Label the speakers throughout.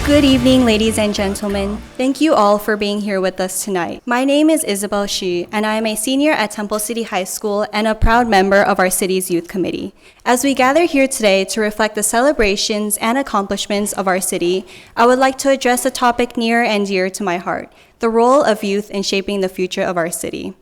Speaker 1: Good evening, ladies and gentlemen. Thank you all for being here with us tonight. My name is Isabel Shi, and I am a senior at Temple City High School and a proud member of our city's youth committee. As we gather here today to reflect the celebrations and accomplishments of our city, I would like to address a topic near and dear to my heart, the role of youth in shaping the future of our city.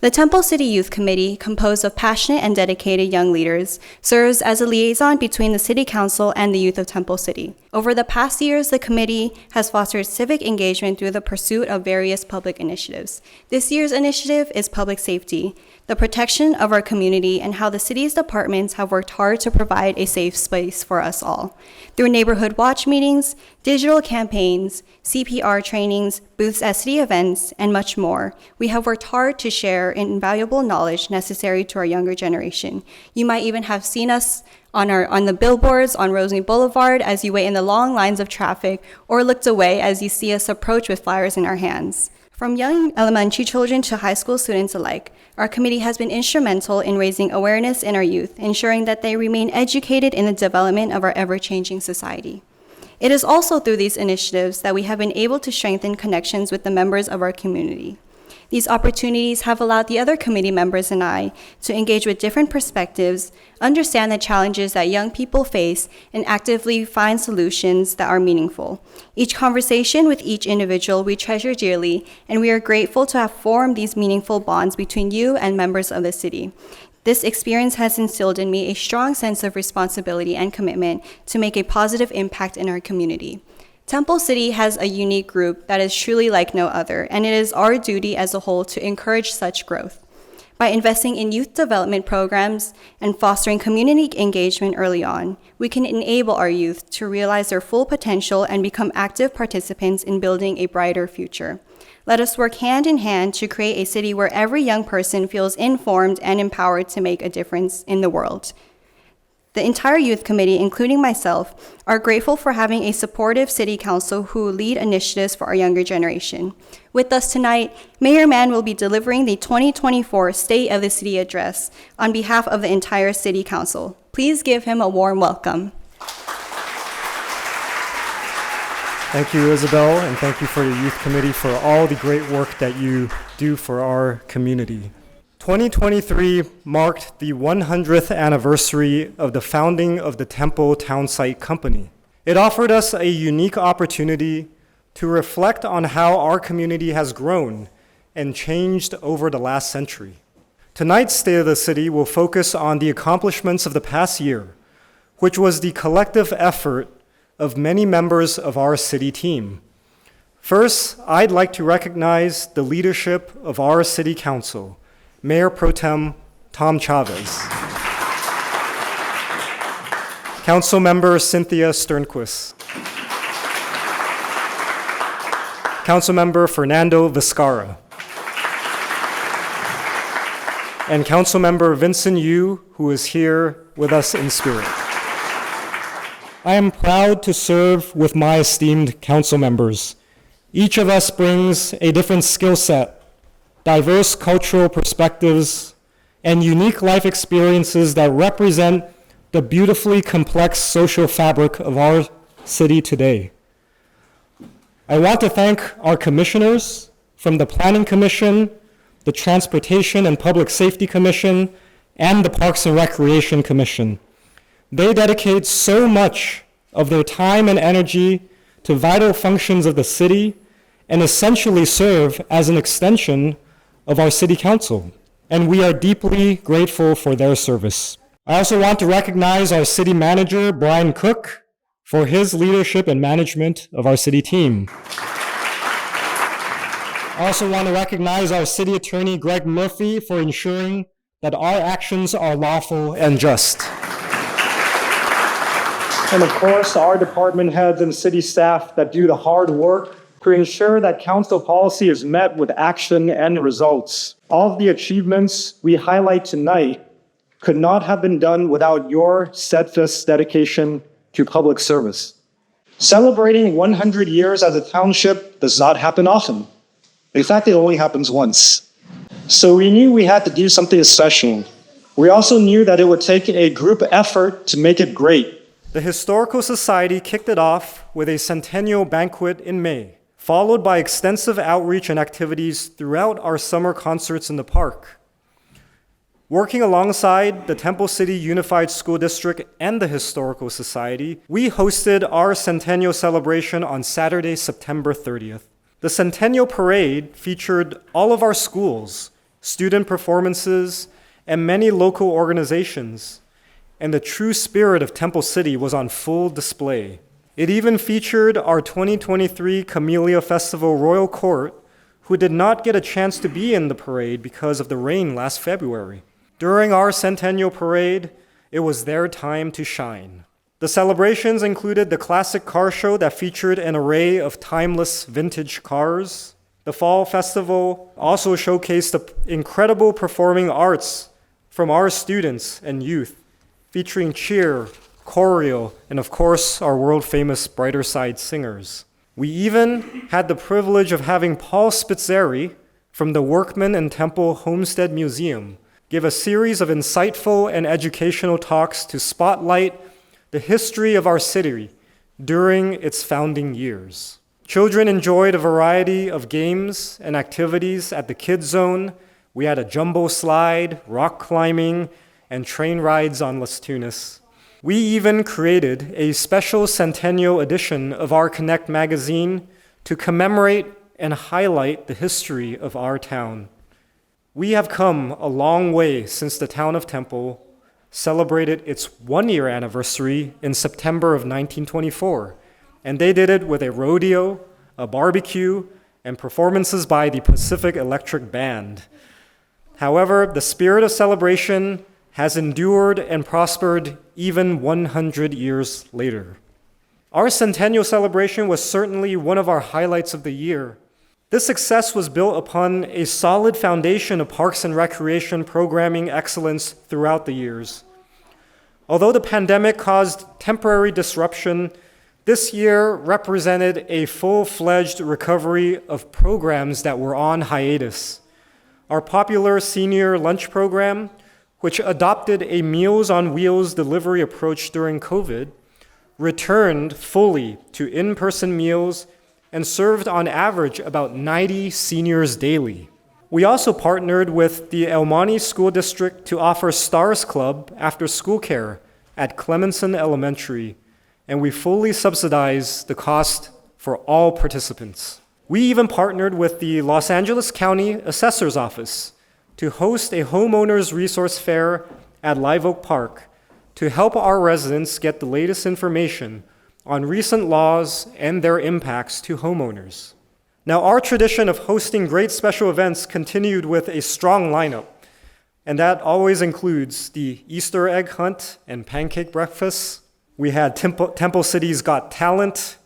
Speaker 1: The Temple City Youth Committee, composed of passionate and dedicated young leaders, serves as a liaison between the City Council and the youth of Temple City. Over the past years, the committee has fostered civic engagement through the pursuit of various public initiatives. This year's initiative is public safety, the protection of our community, and how the city's departments have worked hard to provide a safe space for us all. Through neighborhood watch meetings, digital campaigns, CPR trainings, booths at city events, and much more, we have worked hard to share invaluable knowledge necessary to our younger generation. You might even have seen us on the billboards on Rosemead Boulevard as you wait in the long lines of traffic, or looked away as you see us approach with flyers in our hands. From young elementary children to high school students alike, our committee has been instrumental in raising awareness in our youth, ensuring that they remain educated in the development of our ever-changing society. It is also through these initiatives that we have been able to strengthen connections with the members of our community. These opportunities have allowed the other committee members and I to engage with different perspectives, understand the challenges that young people face, and actively find solutions that are meaningful. Each conversation with each individual we treasure dearly, and we are grateful to have formed these meaningful bonds between you and members of the city. This experience has instilled in me a strong sense of responsibility and commitment to make a positive impact in our community. Temple City has a unique group that is truly like no other, and it is our duty as a whole to encourage such growth. By investing in youth development programs and fostering community engagement early on, we can enable our youth to realize their full potential and become active participants in building a brighter future. Let us work hand in hand to create a city where every young person feels informed and empowered to make a difference in the world. The entire youth committee, including myself, are grateful for having a supportive city council who lead initiatives for our younger generation. With us tonight, Mayor Mann will be delivering the 2024 State of the City Address on behalf of the entire city council. Please give him a warm welcome.
Speaker 2: Thank you, Isabel, and thank you for the youth committee for all the great work that you do for our community. 2023 marked the 100th anniversary of the founding of the Temple Townsite Company. It offered us a unique opportunity to reflect on how our community has grown and changed over the last century. Tonight's State of the City will focus on the accomplishments of the past year, which was the collective effort of many members of our city team. First, I'd like to recognize the leadership of our city council, Mayor Pro Tem Tom Chavez, Councilmember Cynthia Sternquist, Councilmember Fernando Vizcarra, and Councilmember Vincent Yu, who is here with us in spirit. I am proud to serve with my esteemed council members. Each of us brings a different skill set, diverse cultural perspectives, and unique life experiences that represent the beautifully complex social fabric of our city today. I want to thank our commissioners from the Planning Commission, the Transportation and Public Safety Commission, and the Parks and Recreation Commission. They dedicate so much of their time and energy to vital functions of the city and essentially serve as an extension of our city council, and we are deeply grateful for their service. I also want to recognize our city manager, Brian Cook, for his leadership and management of our city team. I also want to recognize our city attorney, Greg Murphy, for ensuring that our actions are lawful and just. And of course, our department heads and city staff that do the hard work to ensure that council policy is met with action and results. All of the achievements we highlight tonight could not have been done without your steadfast dedication to public service. Celebrating 100 years as a township does not happen often. In fact, it only happens once. So we knew we had to do something special. We also knew that it would take a group effort to make it great. The Historical Society kicked it off with a centennial banquet in May, followed by extensive outreach and activities throughout our summer concerts in the park. Working alongside the Temple City Unified School District and the Historical Society, we hosted our Centennial Celebration on Saturday, September 30th. The Centennial Parade featured all of our schools, student performances, and many local organizations, and the true spirit of Temple City was on full display. It even featured our 2023 Camellia Festival Royal Court, who did not get a chance to be in the parade because of the rain last February. During our Centennial Parade, it was their time to shine. The celebrations included the classic car show that featured an array of timeless vintage cars. The Fall Festival also showcased the incredible performing arts from our students and youth, featuring cheer, choreo, and of course, our world-famous Brighter Side singers. We even had the privilege of having Paul Spitzeri from the Workman and Temple Homestead Museum give a series of insightful and educational talks to spotlight the history of our city during its founding years. Children enjoyed a variety of games and activities at the Kids Zone. We had a jumbo slide, rock climbing, and train rides on Las Tunas. We even created a special centennial edition of our Connect magazine to commemorate and highlight the history of our town. We have come a long way since the town of Temple celebrated its one-year anniversary in September of 1924, and they did it with a rodeo, a barbecue, and performances by the Pacific Electric Band. However, the spirit of celebration has endured and prospered even 100 years later. Our Centennial Celebration was certainly one of our highlights of the year. This success was built upon a solid foundation of parks and recreation programming excellence throughout the years. Although the pandemic caused temporary disruption, this year represented a full-fledged recovery of programs that were on hiatus. Our popular senior lunch program, which adopted a Meals on Wheels delivery approach during COVID, returned fully to in-person meals and served on average about 90 seniors daily. We also partnered with the El Monte School District to offer Stars Club after school care at Clemenson Elementary, and we fully subsidize the cost for all participants. We even partnered with the Los Angeles County Assessor's Office to host a homeowners resource fair at Live Oak Park to help our residents get the latest information on recent laws and their impacts to homeowners. Now, our tradition of hosting great special events continued with a strong lineup, and that always includes the Easter egg hunt and pancake breakfast. We had Temple City's Got Talent,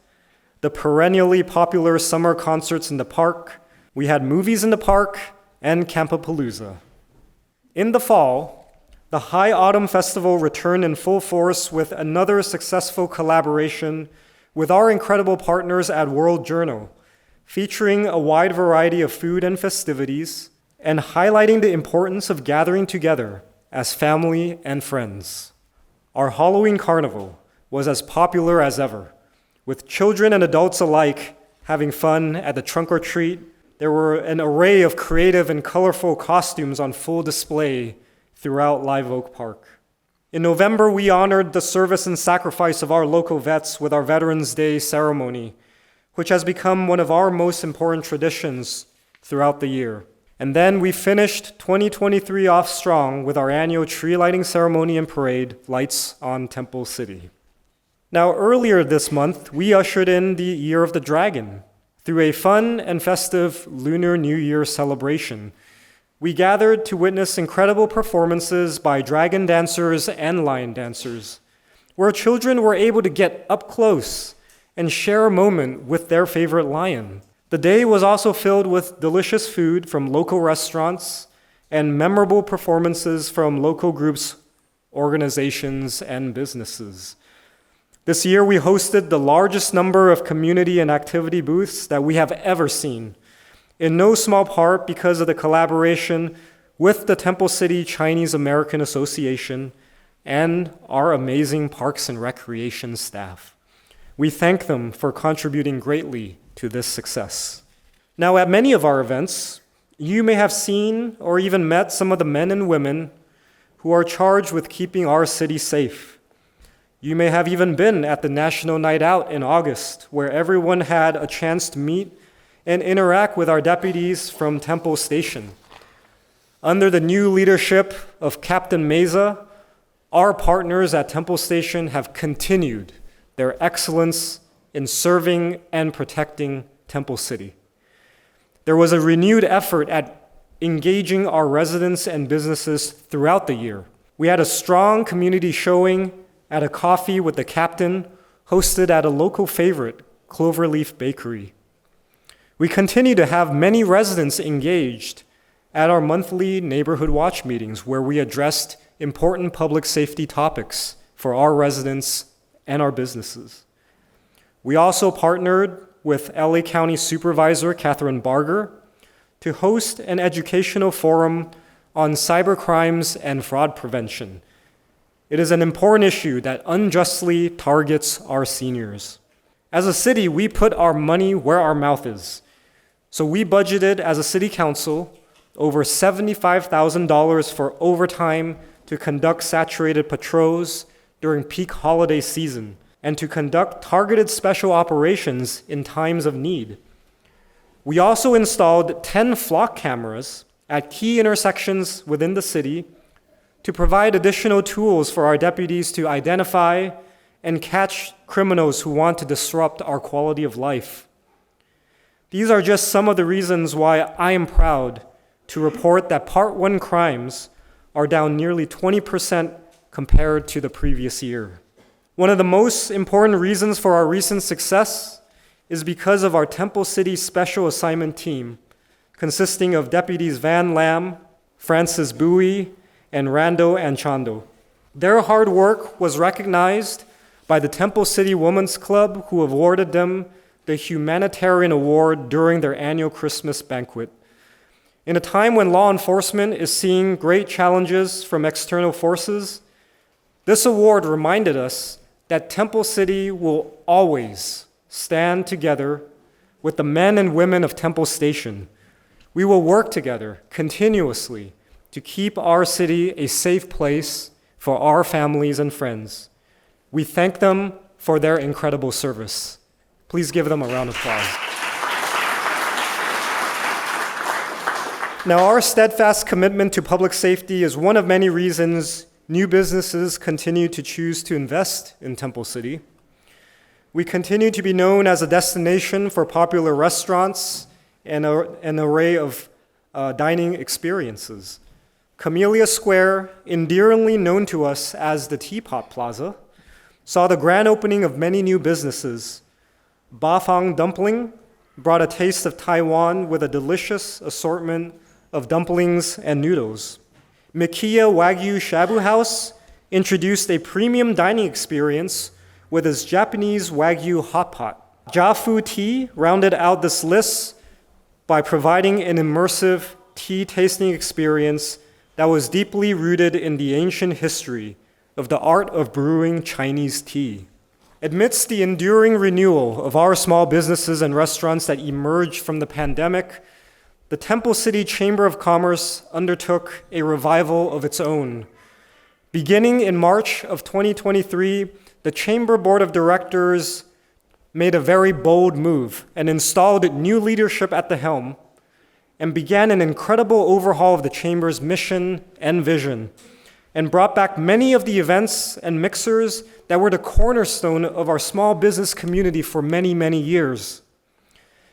Speaker 2: the perennially popular summer concerts in the park. We had movies in the park, and Campapalooza. In the fall, the High Autumn Festival returned in full force with another successful collaboration with our incredible partners at World Journal, featuring a wide variety of food and festivities, and highlighting the importance of gathering together as family and friends. Our Halloween Carnival was as popular as ever, with children and adults alike having fun at the trunk or treat. There were an array of creative and colorful costumes on full display throughout Live Oak Park. In November, we honored the service and sacrifice of our local vets with our Veterans Day ceremony, which has become one of our most important traditions throughout the year. And then we finished 2023 off strong with our annual tree lighting ceremony and parade, Lights on Temple City. Now, earlier this month, we ushered in the Year of the Dragon through a fun and festive Lunar New Year celebration. We gathered to witness incredible performances by dragon dancers and lion dancers, where children were able to get up close and share a moment with their favorite lion. The day was also filled with delicious food from local restaurants and memorable performances from local groups, organizations, and businesses. This year, we hosted the largest number of community and activity booths that we have ever seen, in no small part because of the collaboration with the Temple City Chinese American Association, and our amazing Parks and Recreation staff. We thank them for contributing greatly to this success. Now, at many of our events, you may have seen or even met some of the men and women who are charged with keeping our city safe. You may have even been at the National Night Out in August, where everyone had a chance to meet and interact with our deputies from Temple Station. Under the new leadership of Captain Meza, our partners at Temple Station have continued their excellence in serving and protecting Temple City. There was a renewed effort at engaging our residents and businesses throughout the year. We had a strong community showing at a coffee with the captain hosted at a local favorite, Cloverleaf Bakery. We continue to have many residents engaged at our monthly neighborhood watch meetings where we addressed important public safety topics for our residents and our businesses. We also partnered with LA County Supervisor Catherine Barger to host an educational forum on cybercrimes and fraud prevention. It is an important issue that unjustly targets our seniors. As a city, we put our money where our mouth is. So we budgeted as a city council over $75,000 for overtime to conduct saturated patrols during peak holiday season and to conduct targeted special operations in times of need. We also installed 10 flock cameras at key intersections within the city to provide additional tools for our deputies to identify and catch criminals who want to disrupt our quality of life. These are just some of the reasons why I am proud to report that Part 1 crimes are down nearly 20% compared to the previous year. One of the most important reasons for our recent success is because of our Temple City Special Assignment Team, consisting of Deputies Van Lam, Francis Bowie, and Rando Anchondo. Their hard work was recognized by the Temple City Women's Club, who awarded them the Humanitarian Award during their annual Christmas banquet. In a time when law enforcement is seeing great challenges from external forces, this award reminded us that Temple City will always stand together with the men and women of Temple Station. We will work together continuously to keep our city a safe place for our families and friends. We thank them for their incredible service. Please give them a round of applause. Now, our steadfast commitment to public safety is one of many reasons new businesses continue to choose to invest in Temple City. We continue to be known as a destination for popular restaurants and an array of dining experiences. Camellia Square, endearingly known to us as the Teapot Plaza, saw the grand opening of many new businesses. Bafang Dumpling brought a taste of Taiwan with a delicious assortment of dumplings and noodles. Mikiya Wagyu Shabu House introduced a premium dining experience with its Japanese Wagyu hot pot. Jafu Tea rounded out this list by providing an immersive tea tasting experience that was deeply rooted in the ancient history of the art of brewing Chinese tea. Amidst the enduring renewal of our small businesses and restaurants that emerged from the pandemic, the Temple City Chamber of Commerce undertook a revival of its own. Beginning in March of 2023, the Chamber Board of Directors made a very bold move and installed new leadership at the helm and began an incredible overhaul of the Chamber's mission and vision, and brought back many of the events and mixers that were the cornerstone of our small business community for many, many years.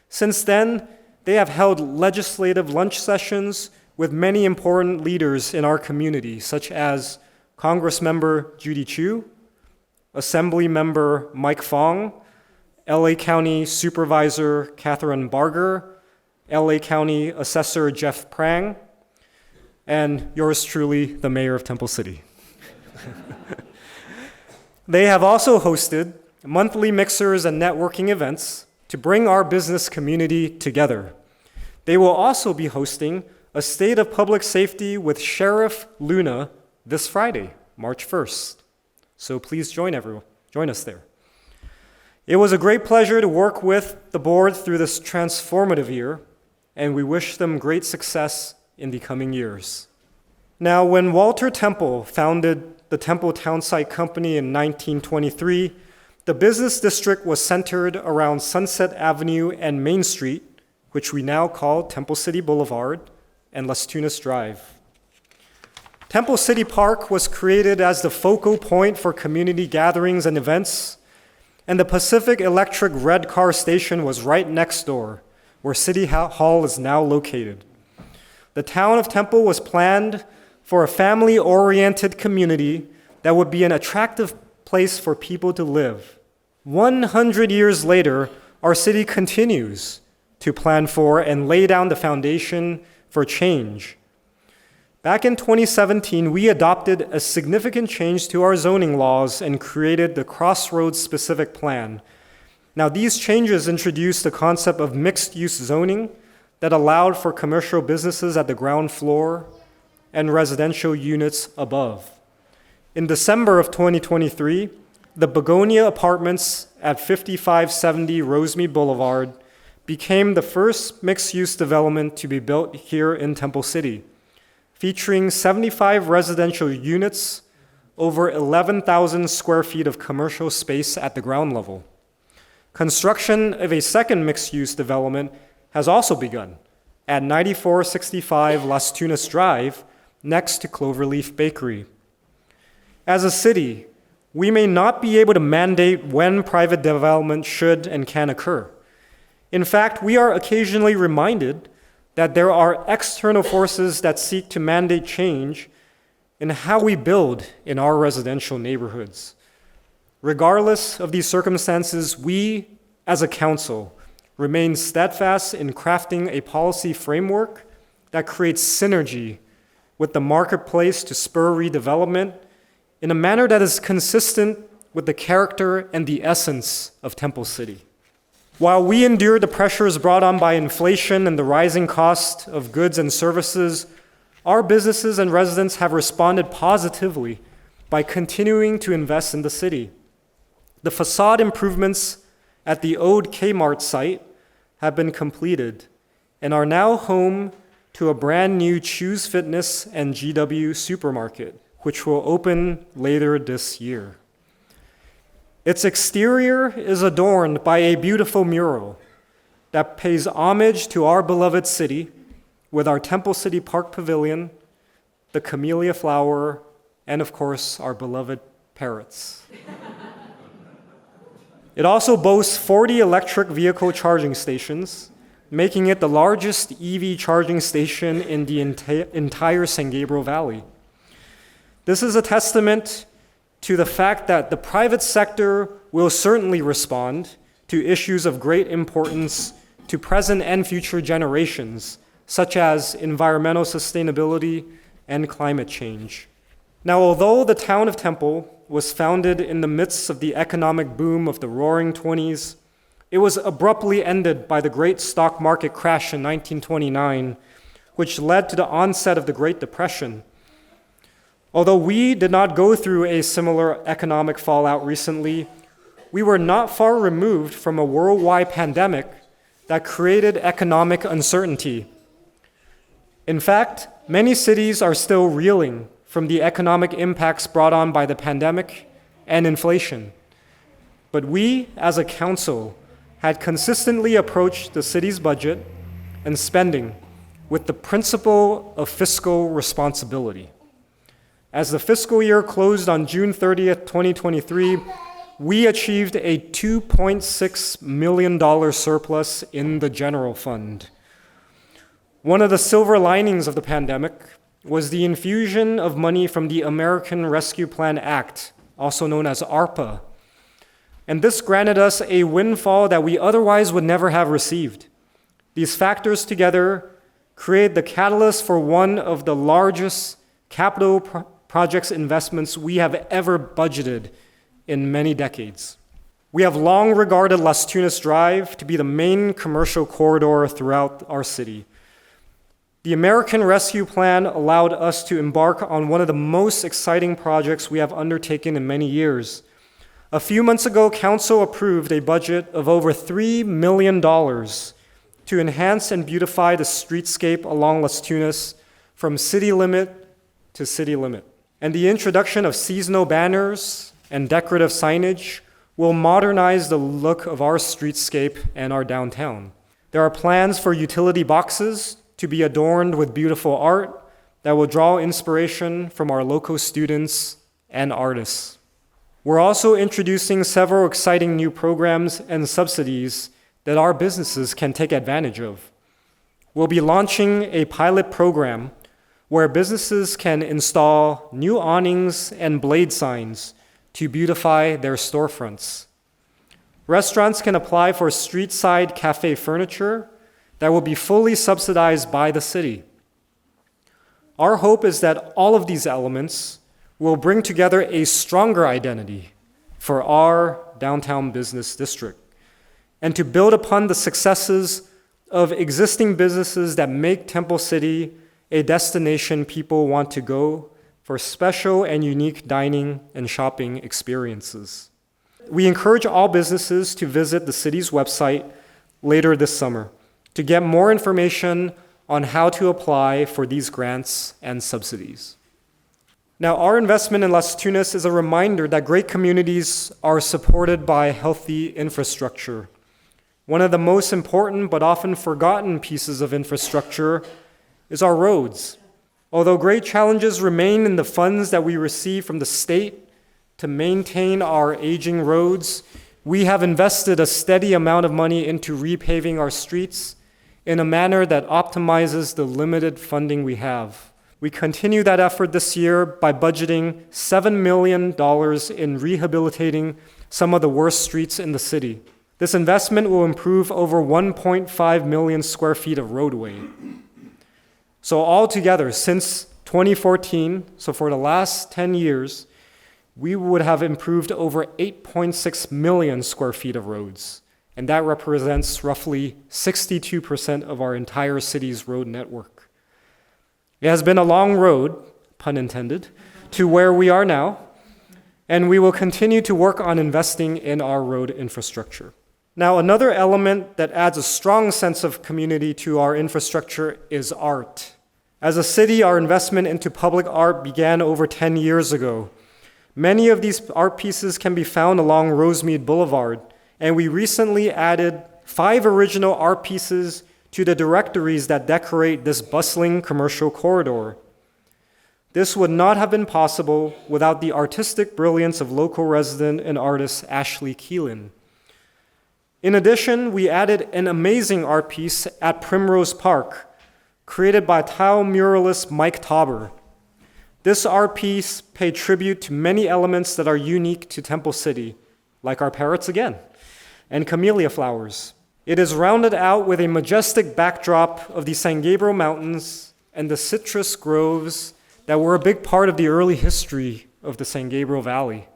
Speaker 2: Since then, they have held legislative lunch sessions with many important leaders in our community, such as Congressmember Judy Chu, Assembly Member Mike Fong, LA County Supervisor Catherine Barger, LA County Assessor Jeff Prang, and yours truly, the Mayor of Temple City. They have also hosted monthly mixers and networking events to bring our business community together. They will also be hosting a State of Public Safety with Sheriff Luna this Friday, March 1st. So please join us there. It was a great pleasure to work with the board through this transformative year, and we wish them great success in the coming years. Now, when Walter Temple founded the Temple Townsite Company in 1923, the business district was centered around Sunset Avenue and Main Street, which we now call Temple City Boulevard and Las Tunas Drive. Temple City Park was created as the focal point for community gatherings and events, and the Pacific Electric Red Car Station was right next door, where City Hall is now located. The town of Temple was planned for a family-oriented community that would be an attractive place for people to live. 100 years later, our city continues to plan for and lay down the foundation for change. Back in 2017, we adopted a significant change to our zoning laws and created the Crossroads Specific Plan. Now, these changes introduced the concept of mixed-use zoning that allowed for commercial businesses at the ground floor and residential units above. In December of 2023, the Begonia Apartments at 5570 Rosemead Boulevard became the first mixed-use development to be built here in Temple City, featuring 75 residential units, over 11,000 square feet of commercial space at the ground level. Construction of a second mixed-use development has also begun at 9465 Las Tunas Drive, next to Cloverleaf Bakery. As a city, we may not be able to mandate when private development should and can occur. In fact, we are occasionally reminded that there are external forces that seek to mandate change in how we build in our residential neighborhoods. Regardless of these circumstances, we, as a council, remain steadfast in crafting a policy framework that creates synergy with the marketplace to spur redevelopment in a manner that is consistent with the character and the essence of Temple City. While we endure the pressures brought on by inflation and the rising cost of goods and services, our businesses and residents have responded positively by continuing to invest in the city. The facade improvements at the old Kmart site have been completed and are now home to a brand new Choose Fitness and GW supermarket, which will open later this year. Its exterior is adorned by a beautiful mural that pays homage to our beloved city with our Temple City Park Pavilion, the camellia flower, and of course, our beloved parrots. It also boasts 40 electric vehicle charging stations, making it the largest EV charging station in the entire San Gabriel Valley. This is a testament to the fact that the private sector will certainly respond to issues of great importance to present and future generations, such as environmental sustainability and climate change. Now, although the town of Temple was founded in the midst of the economic boom of the Roaring '20s, it was abruptly ended by the great stock market crash in 1929, which led to the onset of the Great Depression. Although we did not go through a similar economic fallout recently, we were not far removed from a worldwide pandemic that created economic uncertainty. In fact, many cities are still reeling from the economic impacts brought on by the pandemic and inflation. But we, as a council, had consistently approached the city's budget and spending with the principle of fiscal responsibility. As the fiscal year closed on June 30th, 2023, we achieved a $2.6 million surplus in the general fund. One of the silver linings of the pandemic was the infusion of money from the American Rescue Plan Act, also known as ARPA. And this granted us a windfall that we otherwise would never have received. These factors together create the catalyst for one of the largest capital projects investments we have ever budgeted in many decades. We have long regarded Las Tunas Drive to be the main commercial corridor throughout our city. The American Rescue Plan allowed us to embark on one of the most exciting projects we have undertaken in many years. A few months ago, Council approved a budget of over $3 million to enhance and beautify the streetscape along Las Tunas from city limit to city limit. And the introduction of seasonal banners and decorative signage will modernize the look of our streetscape and our downtown. There are plans for utility boxes to be adorned with beautiful art that will draw inspiration from our local students and artists. We're also introducing several exciting new programs and subsidies that our businesses can take advantage of. We'll be launching a pilot program where businesses can install new awnings and blade signs to beautify their storefronts. Restaurants can apply for street-side cafe furniture that will be fully subsidized by the city. Our hope is that all of these elements will bring together a stronger identity for our downtown business district and to build upon the successes of existing businesses that make Temple City a destination people want to go for special and unique dining and shopping experiences. We encourage all businesses to visit the city's website later this summer to get more information on how to apply for these grants and subsidies. Now, our investment in Las Tunas is a reminder that great communities are supported by healthy infrastructure. One of the most important but often forgotten pieces of infrastructure is our roads. Although great challenges remain in the funds that we receive from the state to maintain our aging roads, we have invested a steady amount of money into repaving our streets in a manner that optimizes the limited funding we have. We continue that effort this year by budgeting $7 million in rehabilitating some of the worst streets in the city. This investment will improve over 1.5 million square feet of roadway. So altogether, since 2014, so for the last 10 years, we would have improved over 8.6 million square feet of roads. And that represents roughly 62% of our entire city's road network. It has been a long road, pun intended, to where we are now, and we will continue to work on investing in our road infrastructure. Now, another element that adds a strong sense of community to our infrastructure is art. As a city, our investment into public art began over 10 years ago. Many of these art pieces can be found along Rosemead Boulevard, and we recently added 5 original art pieces to the directories that decorate this bustling commercial corridor. This would not have been possible without the artistic brilliance of local resident and artist Ashley Keelan. In addition, we added an amazing art piece at Primrose Park, created by tile muralist Mike Tauber. This art piece paid tribute to many elements that are unique to Temple City, like our parrots again, and camellia flowers. It is rounded out with a majestic backdrop of the San Gabriel Mountains and the citrus groves that were a big part of the early history of the San Gabriel Valley.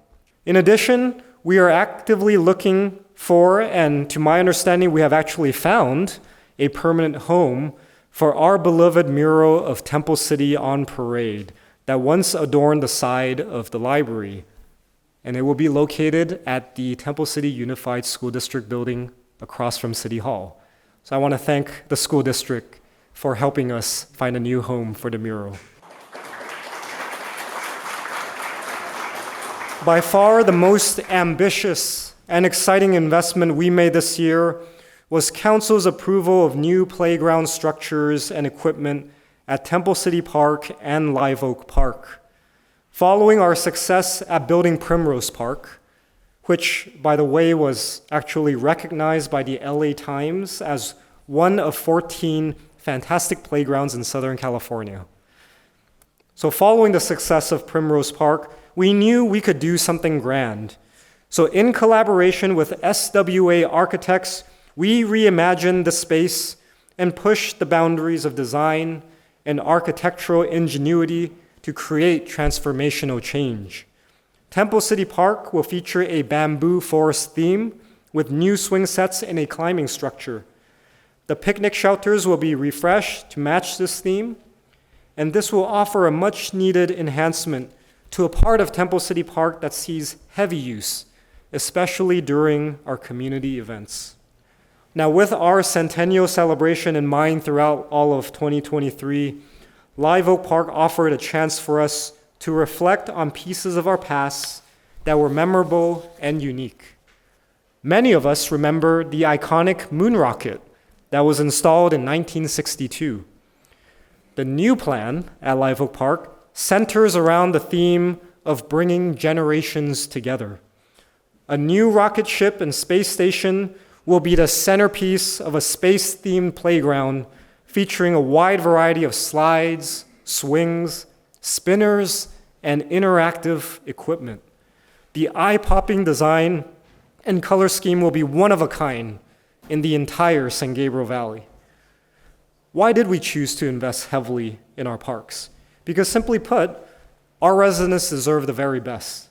Speaker 2: In addition, we are actively looking for, and to my understanding, we have actually found a permanent home for our beloved mural of Temple City on Parade that once adorned the side of the library. And it will be located at the Temple City Unified School District building across from City Hall. So I want to thank the school district for helping us find a new home for the mural. By far, the most ambitious and exciting investment we made this year was Council's approval of new playground structures and equipment at Temple City Park and Live Oak Park. Following our success at building Primrose Park, which, by the way, was actually recognized by the LA Times as one of 14 fantastic playgrounds in Southern California. So following the success of Primrose Park, we knew we could do something grand. So in collaboration with SWA architects, we reimagined the space and pushed the boundaries of design and architectural ingenuity to create transformational change. Temple City Park will feature a bamboo forest theme with new swing sets and a climbing structure. The picnic shelters will be refreshed to match this theme, and this will offer a much-needed enhancement to a part of Temple City Park that sees heavy use, especially during our community events. Now, with our Centennial Celebration in mind throughout all of 2023, Live Oak Park offered a chance for us to reflect on pieces of our past that were memorable and unique. Many of us remember the iconic moon rocket that was installed in 1962. The new plan at Live Oak Park centers around the theme of bringing generations together. A new rocket ship and space station will be the centerpiece of a space-themed playground featuring a wide variety of slides, swings, spinners, and interactive equipment. The eye-popping design and color scheme will be one of a kind in the entire San Gabriel Valley. Why did we choose to invest heavily in our parks? Because simply put, our residents deserve the very best.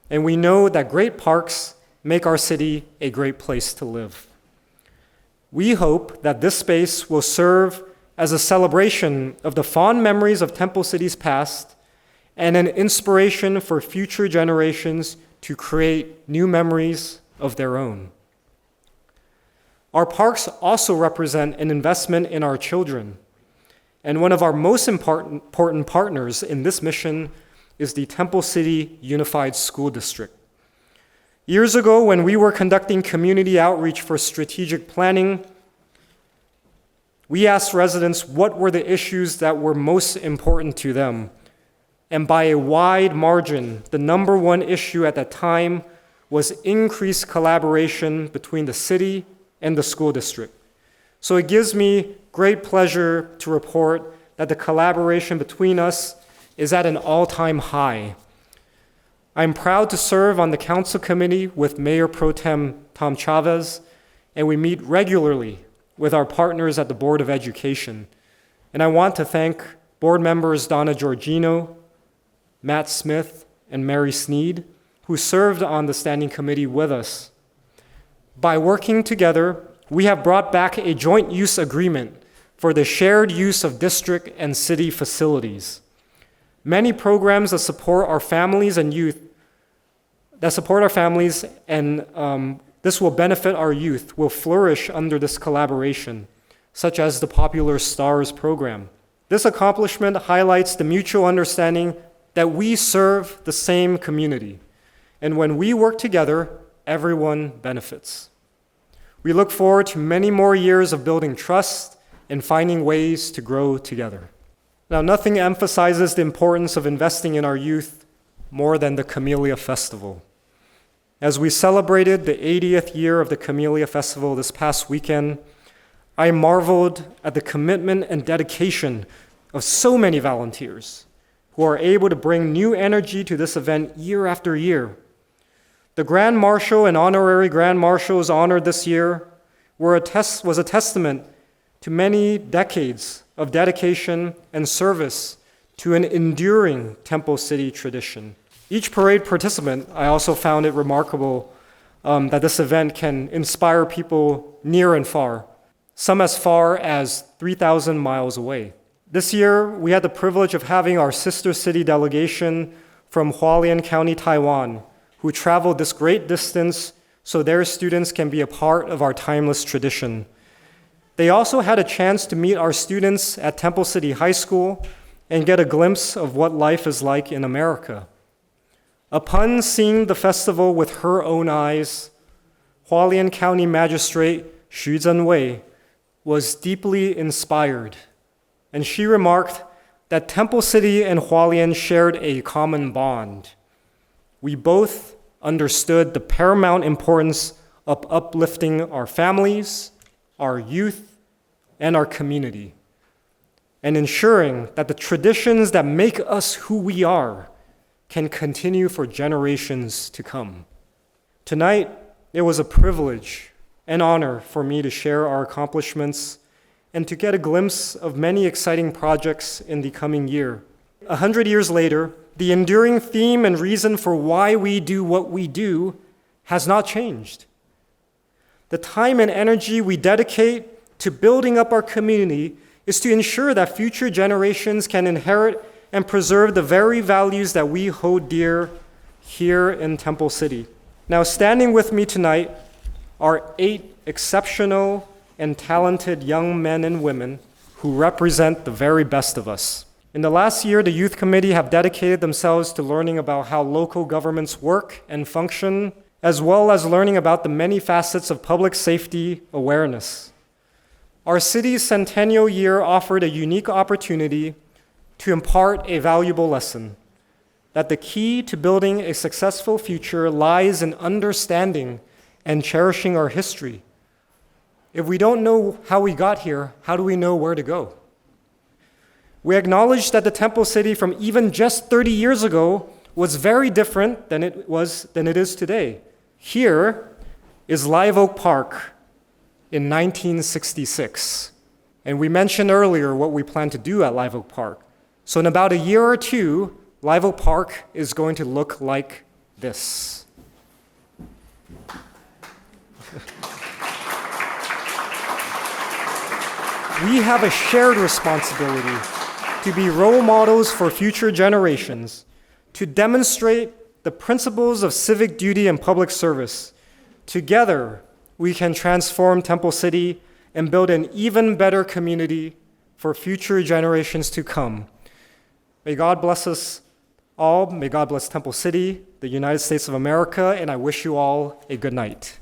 Speaker 2: And we know that great parks make our city a great place to live. We hope that this space will serve as a celebration of the fond memories of Temple City's past and an inspiration for future generations to create new memories of their own. Our parks also represent an investment in our children, and one of our most important partners in this mission is the Temple City Unified School District. Years ago, when we were conducting community outreach for strategic planning, we asked residents what were the issues that were most important to them. And by a wide margin, the number one issue at that time was increased collaboration between the city and the school district. So it gives me great pleasure to report that the collaboration between us is at an all-time high. I'm proud to serve on the council committee with Mayor Pro Tem Tom Chavez, and we meet regularly with our partners at the Board of Education. And I want to thank board members Donna Giorgino, Matt Smith, and Mary Sneed, who served on the standing committee with us. By working together, we have brought back a joint use agreement for the shared use of district and city facilities. Many programs that support our families and youth, this will benefit our youth, will flourish under this collaboration, such as the popular STARS program. This accomplishment highlights the mutual understanding that we serve the same community, and when we work together, everyone benefits. We look forward to many more years of building trust and finding ways to grow together. Now, nothing emphasizes the importance of investing in our youth more than the Camellia Festival. As we celebrated the 80th year of the Camellia Festival this past weekend, I marveled at the commitment and dedication of so many volunteers who are able to bring new energy to this event year after year. The Grand Marshal and Honorary Grand Marshals honored this year was a testament to many decades of dedication and service to an enduring Temple City tradition. Each parade participant, I also found it remarkable that this event can inspire people near and far, some as far as 3,000 miles away. This year, we had the privilege of having our sister city delegation from Hualien County, Taiwan, who traveled this great distance so their students can be a part of our timeless tradition. They also had a chance to meet our students at Temple City High School and get a glimpse of what life is like in America. Upon seeing the festival with her own eyes, Hualien County Magistrate Xu Zhenwei was deeply inspired, and she remarked that Temple City and Hualien shared a common bond. We both understood the paramount importance of uplifting our families, our youth, and our community, and ensuring that the traditions that make us who we are can continue for generations to come. Tonight, it was a privilege and honor for me to share our accomplishments and to get a glimpse of many exciting projects in the coming year. 100 years later, the enduring theme and reason for why we do what we do has not changed. The time and energy we dedicate to building up our community is to ensure that future generations can inherit and preserve the very values that we hold dear here in Temple City. Now, standing with me tonight are 8 exceptional and talented young men and women who represent the very best of us. In the last year, the Youth Committee have dedicated themselves to learning about how local governments work and function, as well as learning about the many facets of public safety awareness. Our city's centennial year offered a unique opportunity to impart a valuable lesson, that the key to building a successful future lies in understanding and cherishing our history. If we don't know how we got here, how do we know where to go? We acknowledge that the Temple City from even just 30 years ago was very different than it is today. Here is Live Oak Park in 1966. And we mentioned earlier what we plan to do at Live Oak Park. So in about a year or two, Live Oak Park is going to look like this. We have a shared responsibility to be role models for future generations, to demonstrate the principles of civic duty and public service. Together, we can transform Temple City and build an even better community for future generations to come. May God bless us all. May God bless Temple City, the United States of America, and I wish you all a good night.